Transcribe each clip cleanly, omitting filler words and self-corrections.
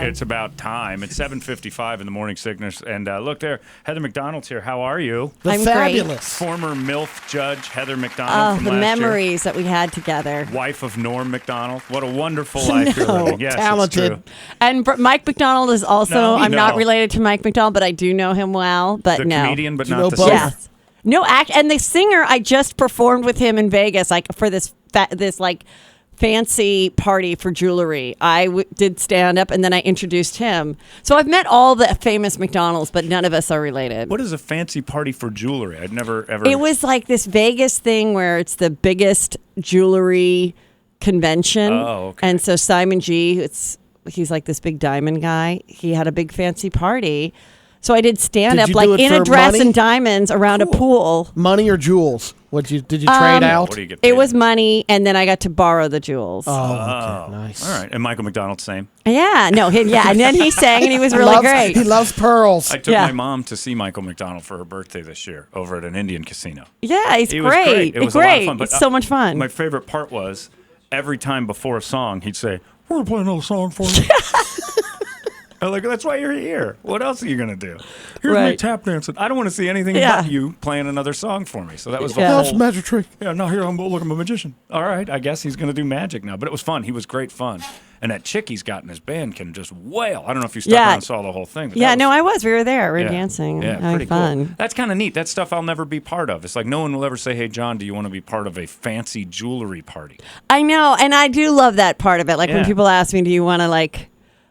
It's about time. It's 7:55 in the morning sickness. And look there, Heather McDonald's here. How are you? I'm fabulous. great. Former MILF judge Heather McDonald from the last memories that we had together. year. Wife of Norm McDonald. What a wonderful life you're living. Yes, talented. it's true. And Mike McDonald is also, No, I'm not no. related to Mike McDonald, but I do know him well. But The no. comedian, but Do you not know the both? singer. Yes. No, and the singer, I just performed with him in Vegas, like for this like fancy party for jewelry. I did stand up and then I introduced him. So I've met all the famous McDonald's, but none of us are related. What is a fancy party for jewelry? I'd never ever. It was like this Vegas thing where it's the biggest jewelry convention. Oh, okay. And so Simon G, he's like this big diamond guy. He had a big fancy party. So I did stand Did up you like do it in a for dress money? and diamond around a pool. Money or jewels? Did you trade out? What do you get paid? It was money, and then I got to borrow the jewels. Oh, okay, nice. All right. And Michael McDonald, same. Yeah, no, and then he sang, and he was really great. He loves pearls. I took Yeah. my mom to see Michael McDonald for her birthday this year over at an Indian casino. Yeah, he's He was great. It was a lot of great. fun. But, It's so much fun. My favorite part was every time before a song, he'd say, "We're gonna play another song for you." I'm like, that's why you're here. What else are you gonna do? Here's my Right. tap dancing. I don't want to see anything Yeah. but you playing another song for me. So that was the Yeah. That's whole. a magic trick. Yeah, no, here look, I'm a magician. All right, I guess he's gonna do magic now. But it was fun. He was great fun. And that chick he's got in his band can just wail. I don't know if you stuck Yeah. around and saw the whole thing. But yeah, that no, was, I was. We were there. We were yeah. dancing, Yeah, having pretty fun. cool. That's kind of neat. That's stuff I'll never be part of. It's like no one will ever say, "Hey, John, do you want to be part of a fancy jewelry party?" I know, and I do love that part of it. Like when Yeah. people ask me, "Do you want to like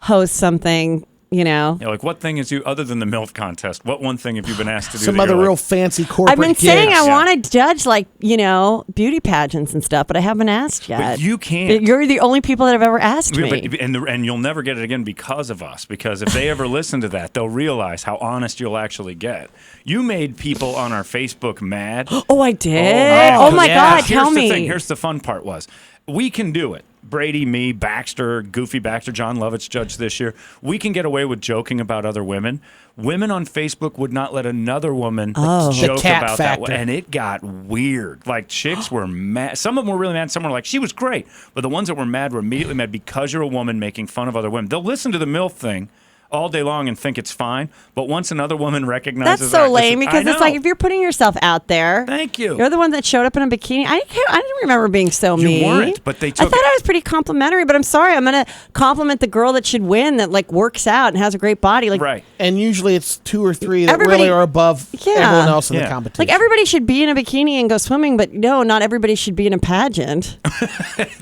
host something?" You know, You know, like what thing is you other than the MILF contest? What one thing have you been asked to do? Some that other you're real like, fancy corporate I've been saying gigs. I Yeah. want to judge like beauty pageants and stuff, but I haven't asked yet. But you can't. You're the only people that have ever asked me. But, and you'll never get it again because of us. Because if they ever listen to that, they'll realize how honest you'll actually get. You made people on our Facebook mad. Oh, I did. man. Oh my Yeah. God, Here's tell the me. thing. Here's the fun part was we can do it. Brady, me, Baxter, Goofy Baxter, John Lovitz judged this year. We can get away with joking about other women. Women on Facebook would not let another woman Oh. joke The cat about factor. that. And it got weird. Like chicks were mad. Some of them were really mad. Some were like, she was great. But the ones that were mad were immediately mad because you're a woman making fun of other women. They'll listen to the MILF thing all day long and think it's fine. But once another woman recognizes That's so that, lame because I it's like know. if you're putting yourself out there. Thank you. You're the one that showed up in a bikini. I didn't remember being so You mean. weren't, but they I took thought it. I was pretty complimentary, but I'm sorry. I'm going to compliment the girl that should win that like works out and has a great body. Like, Right. And usually it's 2 or 3 that Everybody- really are above Yeah. everyone else in Yeah. the competition. Like everybody should be in a bikini and go swimming, but no, not everybody should be in a pageant.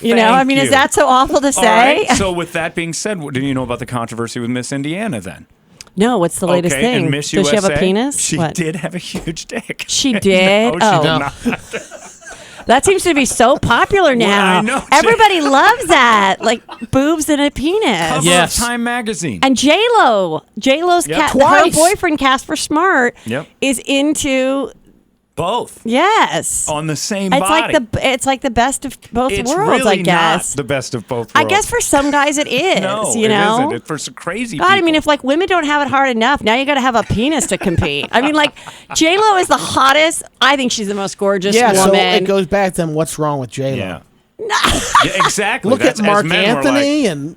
You know, I mean, you. is that so awful to All say? right. So with that being said, what, do you know about the controversy with Miss Indiana then? No, what's the latest okay, thing? and Miss Does USA, she have a penis? She What? did have a huge dick. She did? No, she Oh. did not. That seems to be so popular now. I know. Everybody loves that, like boobs and a penis. Cover Yes. of Time magazine. And J-Lo's Yep. her Twice. boyfriend Casper Smart Yep. is into Both on the same it's body. like the best of both it's worlds, really I guess. not the best of both worlds. I guess for some guys it is. no, you it know, isn't. It's for some crazy God, people. I mean, if like women don't have it hard enough, now you got to have a penis to compete. I mean, like J-Lo is the hottest. I think she's the most gorgeous yeah, so woman. it goes back to what's wrong with J-Lo. yeah. Yeah, exactly. Look That's, at as Mark men, we're Anthony like, and,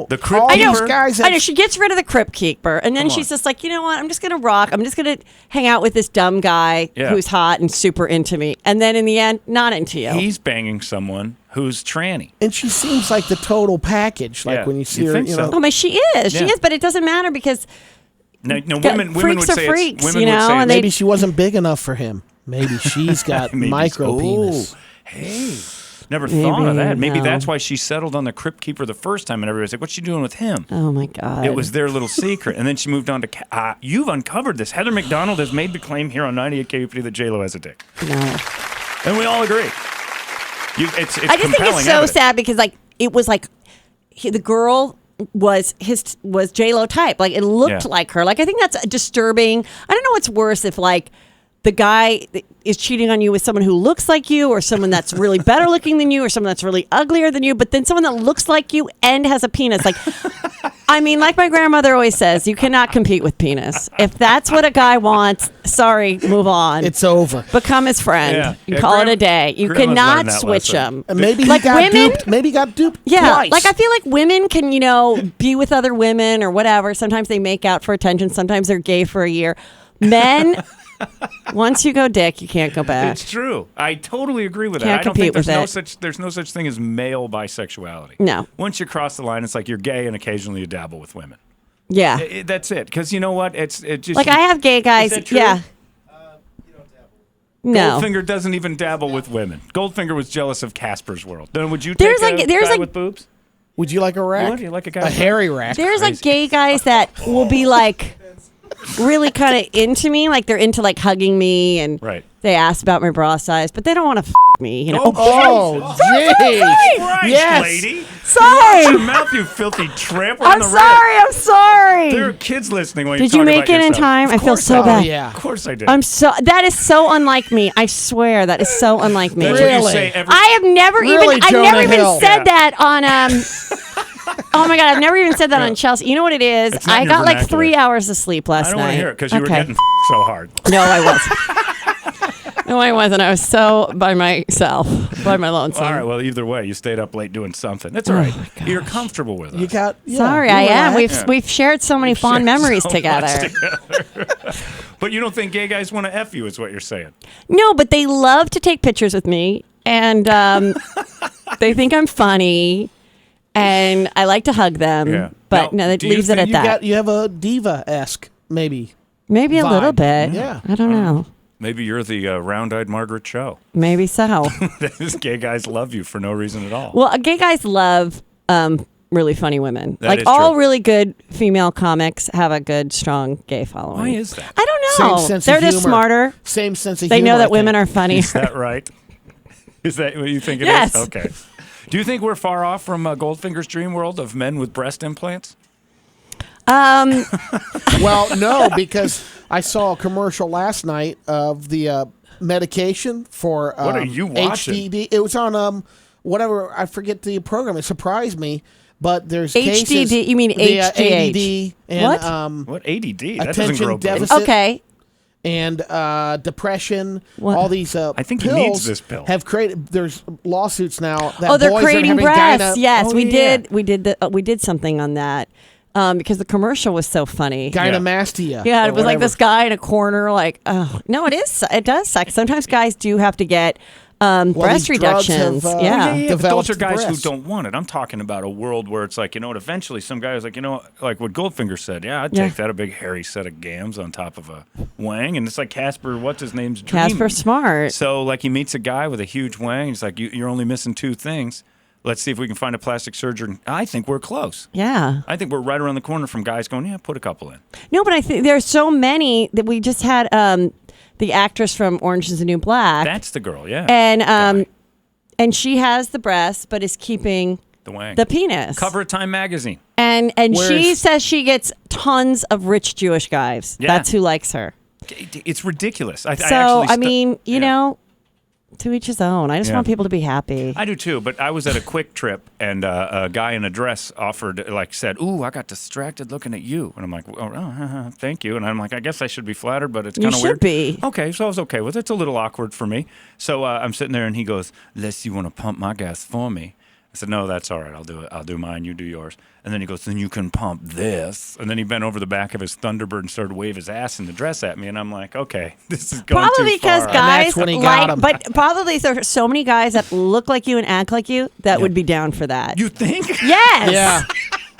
The Crypt all Keeper. these guys. I know she gets rid of the Crypt Keeper, and then Come she's on. just like, you know what? I'm just gonna rock. I'm just gonna hang out with this dumb guy Yeah. who's hot and super into me, and then in the end, not into you. he's banging someone who's tranny. And she seems like the total package. Like Yeah, when you see you her, think you so. know. Oh my, she is, Yeah. but it doesn't matter because No, got- women freaks would are say freaks, it's, women you would know, say and it's, they- Maybe she wasn't big enough for him. Maybe she's got maybe- micro penis. Oh, hey. Never thought of Maybe, that. Maybe no. that's why she settled on the Crypt Keeper the first time, and everybody's like, "What's she doing with him?" oh my god, It was their little secret, and then she moved on to. You've uncovered this. Heather McDonald has made the claim here on 98 KUPD that J-Lo has a dick, no. and we all agree. It's I just think it's so evidence. sad because like it was like the girl was J-Lo type. Like it looked Yeah. like her. Like I think that's disturbing. I don't know what's worse if like the guy is cheating on you with someone who looks like you or someone that's really better looking than you or someone that's really uglier than you, but then someone that looks like you and has a penis. Like I mean, like my grandmother always says, you cannot compete with penis. If that's what a guy wants, sorry, move on. It's over. Become his friend. Yeah. You Yeah, call it a day. You Grandma's cannot learned that switch lesson. them. And maybe Like he got women- duped. Maybe he got duped Yeah, twice. like I feel like women can, be with other women or whatever. Sometimes they make out for attention. Sometimes they're gay for a year. Men, once you go dick, you can't go back. It's true. I totally agree with that. Can't I don't think compete there's with there's no such thing as male bisexuality. No. Once you cross the line, it's like you're gay and occasionally you dabble with women. Yeah. That's it. Because you know what? It just Like I have gay guys. Is that true? Yeah. No. Goldfinger doesn't even dabble with women. Goldfinger was jealous of Casper's world. Then would you There's take like- a there's guy like- with boobs? Would you like a rack? Would you like a guy A with hairy rack? There's like Crazy. gay guys that will be like really kind of into me. Like they're into like hugging me and Right. they ask about my bra size, but they don't want to me. You know? Oh, jeez. Christ, Yes. lady. Sorry. Watch your mouth, you filthy tramp. We're on I'm the sorry. I'm sorry. There are kids listening when Did you you talk make about it in yourself. time? Of I feel course so I bad. did. Yeah. Of course I did. That is so unlike me. I swear that is so unlike me. That's what you Really? say every I have never Really, even I've Jonah never even Hill. said Yeah. that on Oh my god, I've never even said that on Chelsea. You know what it is? It's not I in got your like vernacular. 3 hours of sleep last I don't night. want to hear it because you were getting so hard. No, I wasn't. No, I wasn't. I was so by myself, by my lonesome. All right. Well, either way, you stayed up late doing something. That's all right. You're comfortable with us. You got. Yeah, Sorry, you I am. relax. We've shared so many fond memories So together. much together. But you don't think gay guys want to F you, is what you're saying. No, but they love to take pictures with me, and they think I'm funny, and I like to hug them. Yeah. But Now, no, that do you leaves it think at that. You have a diva-esque, maybe. Maybe a vibe. little bit. Yeah. I don't know. Maybe you're the round-eyed Margaret Cho. Maybe so. These gay guys love you for no reason at all. Well, gay guys love really funny women. That like is all true. really good female comics have a good, strong gay following. Why is that? I don't know. Same sense They're of just humor. smarter. Same sense of They humor. know I that women think. are funny. Is that right? Is that what you think it is? Yes. Okay. Do you think we're far off from Goldfinger's dream world of men with breast implants? Well, no, because I saw a commercial last night of the medication for What are you watching? HDD. It was on whatever, I forget the program. It surprised me, but there's cases. HDD, you mean the, HGH. ADD and What? What ADD? That doesn't attention grow bones. deficit Okay. and depression. What? All these I think he pills needs this pill. have created. There's lawsuits now that Oh, they're boys are creating having breasts. Yes, Oh, we yeah. did. We did something on that because the commercial was so funny. gynecomastia. Yeah, or it was like whatever. this guy in a corner, like, oh no, it is. It does suck. Sometimes guys do have to get breast these drugs reductions. have, yeah. Yeah, but those developed are guys breasts. who don't want it. I'm talking about a world where it's like, you know what, eventually some guy is like, you know, like what Goldfinger said, yeah, I'd Yeah. take that, a big hairy set of gams on top of a wang. And it's like Casper, what's his name's dream. Casper Smart. So like he meets a guy with a huge wang. He's like, you're only missing two things. Let's see if we can find a plastic surgeon. I think we're close. Yeah. I think we're right around the corner from guys going, yeah, put a couple in. No, but I think there's so many that we just had the actress from Orange is the New Black. That's the girl, yeah. And she has the breast, but is keeping the wang. the penis. Cover of Time magazine. And Where she is- says she gets tons of rich Jewish guys. Yeah. That's who likes her. It's ridiculous. So I actually mean, you yeah. know, to each his own. I just Yeah. want people to be happy. I do too, but I was at a quick trip and a guy in a dress offered, like, said, "Ooh, I got distracted looking at you," and I'm like, "Oh, thank you." And I'm like, "I guess I should be flattered, but it's You kind of should weird." be. Okay, so I was okay with it. It's a little awkward for me. So I'm sitting there, and he goes, "Unless you want to pump my gas for me." I said, "No, that's all right. I'll do it. I'll do mine. You do yours." And then he goes, "Then you can pump this." And then he bent over the back of his Thunderbird and started to wave his ass in the dress at me. And I'm like, "Okay, this is going Probably too because far." guys that's when he got like, 'em. but probably there's so many guys that look like you and act like you that would be down for that. You think? Yes. Yeah.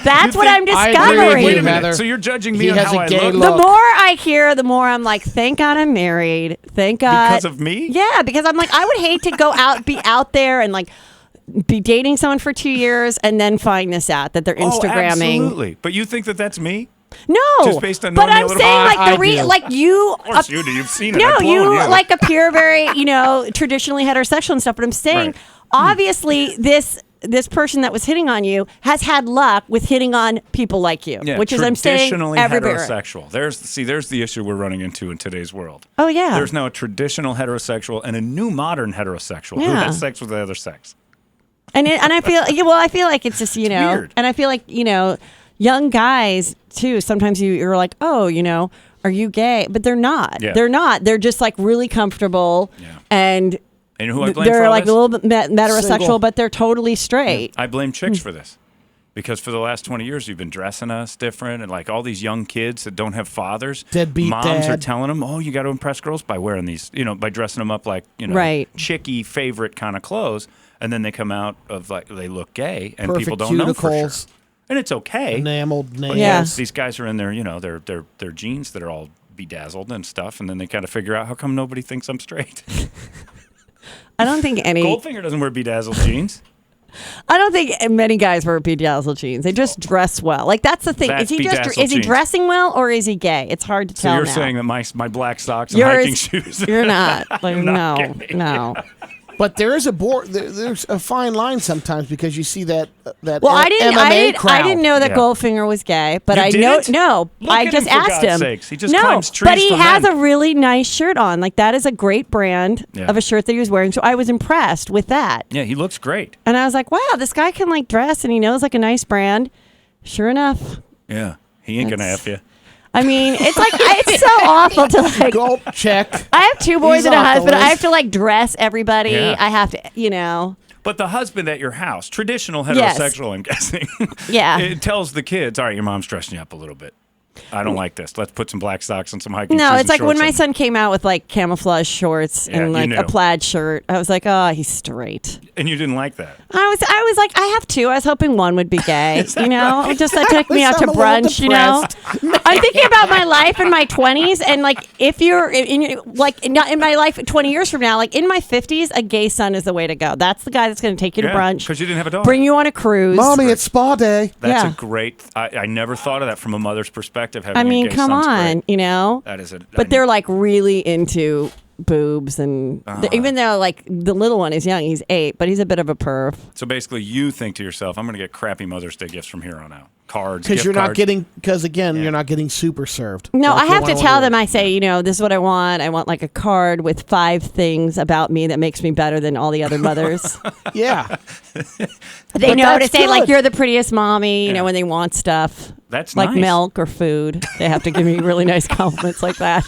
That's You what I'm think- I agree with discovering. you, Wait a minute. Heather. So you're judging me He on has how a I gay look? look. The more I hear, the more I'm like, thank God I'm married. Thank God. Because of me? Yeah, because I'm like, I would hate to go out, be out there and like be dating someone for 2 years and then find this out that they're Instagramming. Oh, absolutely. But you think that that's me? No, Just based on but knowing me a I'm little saying bit? like I the do. like you. Of course you do. You've seen it. No, I've blown you you like appear very, traditionally heterosexual and stuff. But I'm saying, Right. obviously, this person that was hitting on you has had luck with hitting on people like you, Yeah, which is I'm saying traditionally everywhere. heterosexual. There's the issue we're running into in today's world. Oh yeah, There's now a traditional heterosexual and a new modern heterosexual who Yeah. has sex with the other sex. and I feel like it's just weird. and I feel like young guys too. Sometimes you're like, oh, are you gay? But they're not. Yeah. They're not. They're just like really comfortable and who I blame they're for all like this? a little bit heterosexual, Single. but they're totally straight. I blame chicks for this. Because for the last 20 years, you've been dressing us different, and like all these young kids that don't have fathers, Deadbeat moms dad. are telling them, "Oh, you got to impress girls by wearing these, by dressing them up like, Right. chicky favorite kind of clothes." And then they come out of like they look gay, and Perfect people don't know for sure. cuticles. And it's okay. Enameled nails. Yeah. These guys are in their, their jeans that are all bedazzled and stuff, and then they kind of figure out how come nobody thinks I'm straight. I don't think any. Goldfinger doesn't wear bedazzled jeans. I don't think many guys wear bedazzled jeans. They just dress well. Like that's the thing. That's Is he bedazzled is he jeans. dressing well or is he gay? It's hard to So tell you're now. saying that my black socks and hiking shoes. You're not. Like, not gay. no. But there is there's a fine line sometimes because you see that Well, MMA crowd. I didn't know that Yeah. Goldfinger was gay, but You I didn't? no. Look I at just him, for asked God's him. sakes. He just no, climbs trees but he for has men. a really nice shirt on. Like that is a great brand Yeah. of a shirt that he was wearing. So I was impressed with that. Yeah, he looks great. And I was like, wow, this guy can like dress and he knows like a nice brand. Sure enough. Yeah, he ain't gonna F you. I mean, it's like it's so awful to like. Gulp check. I have two boys He's and a off the husband. I list. have to like dress everybody. Yeah. I have to, But the husband at your house, traditional Yes. heterosexual, I'm guessing. Yeah. It tells the kids, all right, your mom's dressing you up a little bit. I don't like this. Let's put some black socks and some hiking shoes. No, it's and like when shorts my on. son came out with like camouflage shorts Yeah, and you like knew. a plaid shirt. I was like, oh, he's straight. And you didn't like that. I was like, I have two. I was hoping one would be gay. Just that took me At out least to I'm a little brunch. I'm thinking about my life in my 20s, and like if you're not in my life 20 years from now, like in my 50s, a gay son is the way to go. That's the guy that's going to take you to brunch, because you didn't have a dog. bring you on a cruise. Mommy, it's spa day. That's Yeah. a great. I never thought of that from a mother's perspective. Having I mean, a gay come son's on, great. That is a. But they're like really into boobs, and even though like the little one is young, he's 8, but he's a bit of a perv. So basically, you think to yourself, I'm going to get crappy Mother's Day gifts from here on out. Cards. Because gift you're not cards. getting, you're not getting super served. No, Like I the have one to I tell wanted them. I say, this is what I want. I want like a card with 5 things about me that makes me better than all the other mothers. Yeah. They know to that's say like good. you're the prettiest mommy. Yeah. When they want stuff. That's like nice. milk or food. They have to give me really nice compliments like that.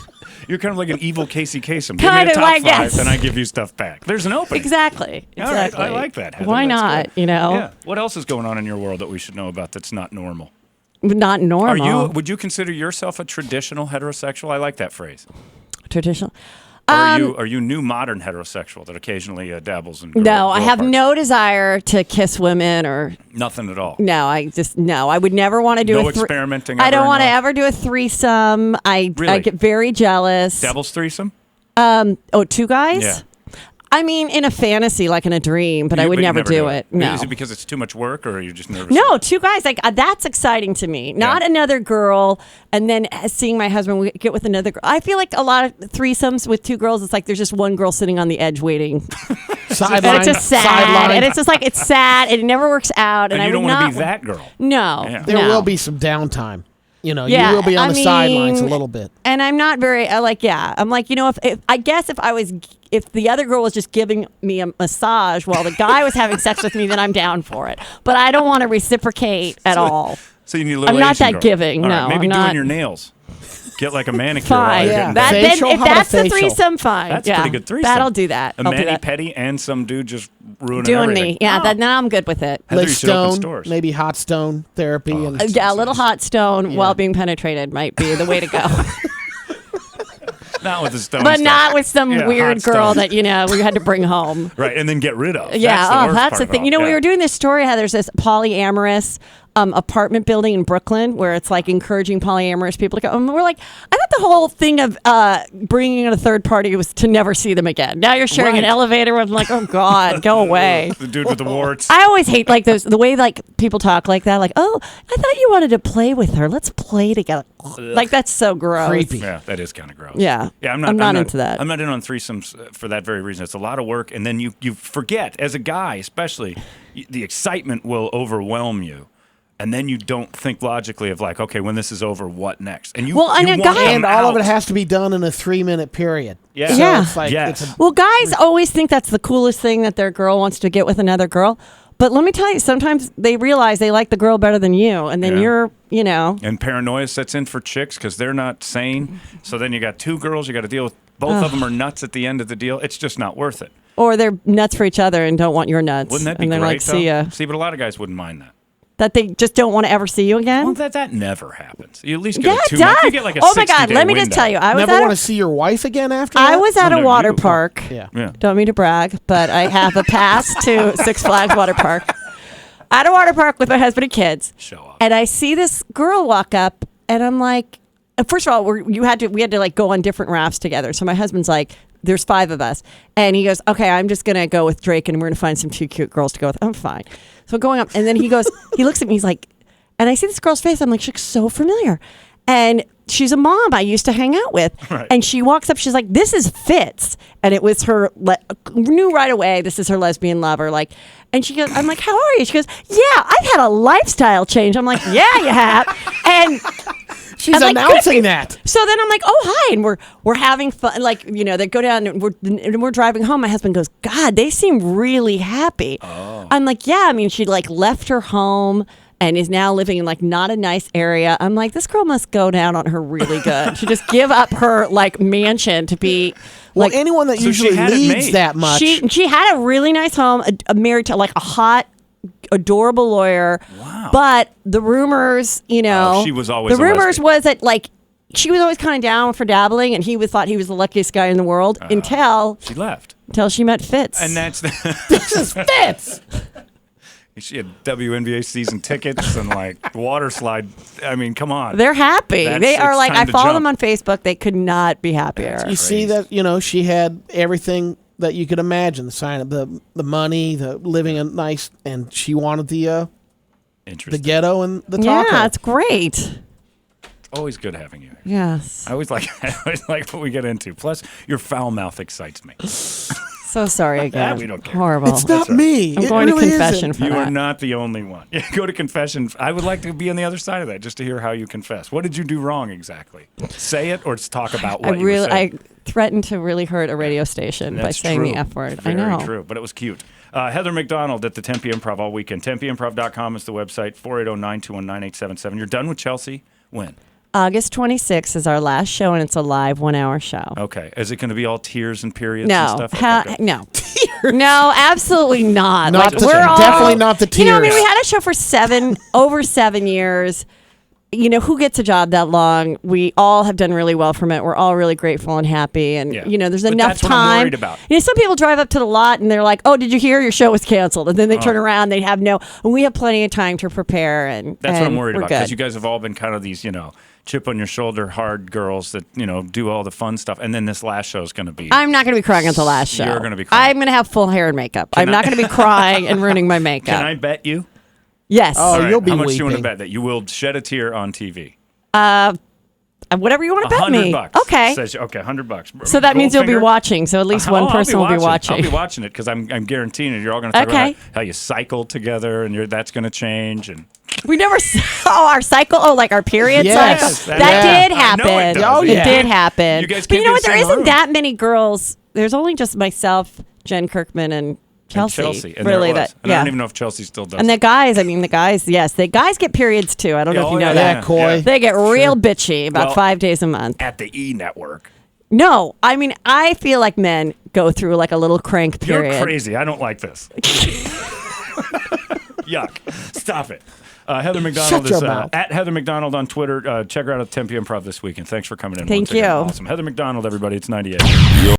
You're kind of like an evil Casey Kasem. Give me Kind the of top like, 5, yes. then I give you stuff back. There's an opening. Exactly. All right, Exactly. I like that, Heather. Why That's not? good. Yeah. Yeah. What else is going on in your world that we should know about that's not normal? Not normal. Would you consider yourself a traditional heterosexual? I like that phrase. Traditional. Or are you new modern heterosexual that occasionally dabbles in girl, No, I girl have parts? no desire to kiss women or Nothing at all. no. I would never want to do No a experimenting I ever don't in want to life? ever do a threesome. I Really? get very jealous. Devil's threesome? 2 guys? Yeah. I mean, in a fantasy, like in a dream, but I would you never do it. No. Is it because it's too much work, or are you just nervous? No, 2 guys. Like that's exciting to me. Not another girl, and then seeing my husband get with another girl. I feel like a lot of threesomes with 2 girls. It's like there's just one girl sitting on the edge waiting, Sideline. and it's just sad, Sideline. and it's just like it's sad, and it never works out. And I you don't would want not to be that girl. No, Yeah. There no. will be some downtime. You Yeah, will be on I the sidelines a mean- little bit. And I'm not very I'm like if I guess if the other girl was just giving me a massage while the guy was having sex with me, then I'm down for it. But I don't want to reciprocate at all. So you need a little I'm not Asian that girl. giving, All right, no, maybe I'm doing not- your nails. Get like a manicure. while Fine. you're Yeah. getting done. Facial? If How about that's a the facial? threesome, fine. That's yeah. a pretty good threesome. That'll do that. A I'll do that. mani-pedi and some dude just ruining Doing everything. me. Yeah, Oh. now I'm good with it. Heather, Lick you should open stone, stores. maybe hot stone therapy. and Yeah, a little hot stone while being penetrated might be the way to go. Not with the stone But stuff. not with some Yeah, weird hot girl stone. that we had to bring home. Right, and then get rid of. Yeah, that's that's the thing. We were doing this story how there's this polyamorous apartment building in Brooklyn where it's like encouraging polyamorous people to go. And we're like, I thought the whole thing of bringing in a third party was to never see them again. Now you're sharing an Right. elevator with, like, oh God, go away. The dude with the warts. I always hate like the way like people talk like that. Like, oh, I thought you wanted to play with her. Let's play together. Like that's so gross. Creepy. Yeah, that is kind of gross. Yeah. Yeah, I'm not into that. I'm not in on threesomes for that very reason. It's a lot of work, and then you forget, as a guy especially, the excitement will overwhelm you. And then you don't think logically of like, okay, when this is over, what next? And you, Well, and you a want guy- them And all of it out. has to be done in a 3-minute period. Yeah. So Yeah. it's like, Yes. it's a, Well, guys always think that's the coolest thing that their girl wants to get with another girl. But let me tell you, sometimes they realize they like the girl better than you, and then you're, And paranoia sets in for chicks because they're not sane. So then you got two girls you got to deal with. Both of them are nuts at the end of the deal. It's just not worth it. Or they're nuts for each other and don't want your nuts. Wouldn't that be and they're great, like, see ya. See, but a lot of guys wouldn't mind that. That they just don't want to ever see you again? Well, that never happens. You at least get Yeah, a it 2 month. You does. get like a Oh my God, 60-day let me just window. tell you. I was Never at want a- to see your wife again after I that? was at No, a water you. park. Yeah. Don't mean to brag, but I have a pass to Six Flags water park. At a water park with my husband and kids. Show off. And I see this girl walk up, and I'm like, first of all, we had to like go on different rafts together. So my husband's like, there's 5 of us. And he goes, okay, I'm just going to go with Drake, and we're going to find some 2 cute girls to go with. I'm fine. So going up, and then he goes, he looks at me, he's like, and I see this girl's face. I'm like, she looks so familiar. And she's a mom I used to hang out with. Right. And she walks up, she's like, this is Fitz. And it was her, knew right away, this is her lesbian lover. Like, and she goes, I'm like, how are you? She goes, yeah, I've had a lifestyle change. I'm like, yeah, you have. And She's I'm like, announcing that. so then I'm like, oh, hi. And we're having fun. Like, they go down and we're driving home. My husband goes, God, they seem really happy. Oh. I'm like, yeah. I mean, she like left her home and is now living in like not a nice area. I'm like, this girl must go down on her really good. She just give up her like mansion to be Well, like anyone that So she usually had it needs made. that much. she had a really nice home, married to like a hot, adorable lawyer. Wow. But the rumors, she was always the a rumers lesbian. was that like she was always kind of down for dabbling, and thought he was the luckiest guy in the world until She left. she met Fitz. And that's This is Fitz. she had WNBA season tickets and like water slide. I mean, come on. They're happy. They are it's like, time I to follow jump. them on Facebook. They could not be happier. You see that, she had everything that you could imagine. The sign of the money, the living a nice, and she wanted the Interesting. ghetto and the taco. Yeah, it's great. Always good having you. Yes. I always like what we get into. Plus, your foul mouth excites me. So sorry again. We don't care. Horrible. It's not right. me. I'm It going really to confession isn't. for You that. are not the only one. Go to confession. I would like to be on the other side of that, just to hear how you confess. What did you do wrong exactly? Say it, or just talk about what you were saying. I threatened to really hurt a radio station by That's saying true. the F word. Very I know. true, but it was cute. Heather McDonald at the Tempe Improv all weekend. TempeImprov.com is the website. 480-921-9877. You're done with Chelsea? When? August 26th is our last show, and it's a live 1-hour show. Okay. Is it going to be all tears and periods No, and stuff? Okay, good. no, no, absolutely not. Not like the- we're all definitely not the I mean, tears. we had a show for over 7 years. Who gets a job that long? We all have done really well from it. We're all really grateful and happy, and Yeah. there's But enough that's what I'm time. worried about. Some people drive up to the lot and they're like, "Oh, did you hear your show was canceled?" And then they turn around, they have no. And we have plenty of time to prepare, and That's what I'm worried we're about, because good. you guys have all been kind of these, chip on your shoulder hard girls that, do all the fun stuff. And then this last show is going to be. I'm not going to be crying at the last show. You're gonna be crying. I'm going to have full hair and makeup. I'm not going to be crying and ruining my makeup. Can I bet you? Yes. Oh, All right, you'll be how much do you want to weeping. bet that you will shed a tear on TV? Whatever you want to bet me. $100. Okay. Says, okay, $100. So that means you'll be Goldfinger? watching. So at least one person will be watching. I'll be watching it because I'm guaranteeing it. You're all going to talk Okay. about how you cycle together and that's going to change. And We never saw our cycle. Oh, like our period Yes. cycle. Yes, That yeah. did I know it happen. does. Oh, yeah. It did happen. You guys but you can't know be what? in There the same isn't room. that many girls. There's only just myself, Jen Kirkman, and Chelsea. And really, there it was. that And I yeah. don't even know if Chelsea still does. And the guys, yes, the guys get periods too. I don't know if Oh, you know yeah, that. Yeah, coy. They get real bitchy about Well, 5 days a month. at the E Network. No, I mean, I feel like men go through like a little crank period. You're crazy. I don't like this. Yuck. Stop it. Heather McDonald Shut is your mouth. at Heather McDonald on Twitter. Check her out at Tempe Improv this weekend. Thanks for coming in. Thank once again. you. Awesome. Heather McDonald, everybody. It's 98.